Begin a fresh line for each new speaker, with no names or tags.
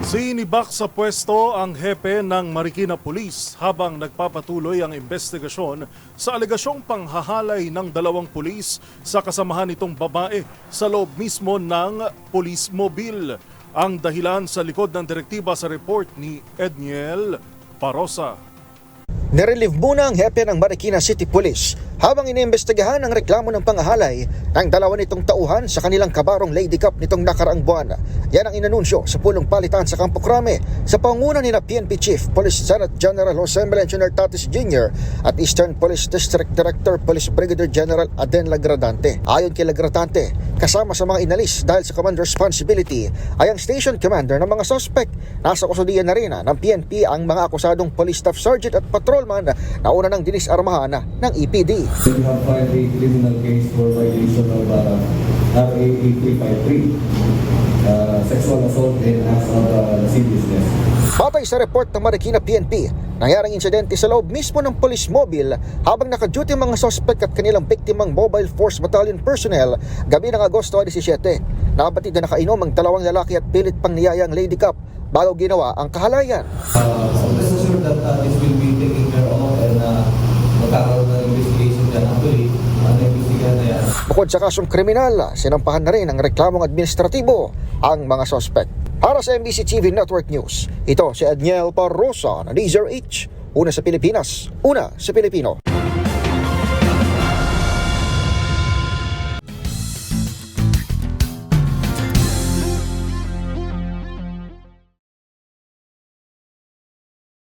Sinibak sa pwesto ang hepe ng Marikina Police habang nagpapatuloy ang investigasyon sa alegasyong panghahalay ng dalawang pulis sa kasamahan nitong babae sa loob mismo ng Police Mobile. Ang dahilan sa likod ng direktiba sa report ni Edniel Parosa.
Nirelieve muna ang hepe ng Marikina City Police habang iniimbestigahan ang reklamo ng pangahalay ng dalawa nitong tauhan sa kanilang kabarong Lady Cup nitong nakaraang buwan. Yan ang inanunsyo sa pulong palitan sa Campo Crame sa pangunguna ni PNP Chief Police Senate General Jose Melencioner Tatis Jr. at Eastern Police District Director Police Brigadier General Aden Lagradante. Ayon kay Lagradante, kasama sa mga inalis dahil sa command responsibility ay ang station commander ng mga suspect. Nasa kusudian na rin ng PNP ang mga akusadong police staff sergeant at patrolman na una ng dinisarmahan ng EPD.
We have filed a criminal case for violation of RA 8353, sexual assault and acts of lasciviousness.
Batay sa report ng Marikina PNP, nangyaring insidente sa loob mismo ng police mobile habang naka-duty ang mga suspect at kanilang biktimang Mobile Force Battalion personnel gabi ng Agosto 17. Nabatid na nakainom ang dalawang lalaki at pilit pang niyaya ang Lady Cup bago ginawa ang kahalayan.
So rest assured that this will be taken care of and magkakaroon ng investigation dyan actually. Na-investigahan na yan.
Bukod sa kasong kriminal, sinampahan na rin ang reklamong administratibo ang mga suspect. Para sa MBC TV Network News, ito si Edniel Parosa na Laser H. Una sa Pilipinas, una sa Pilipino.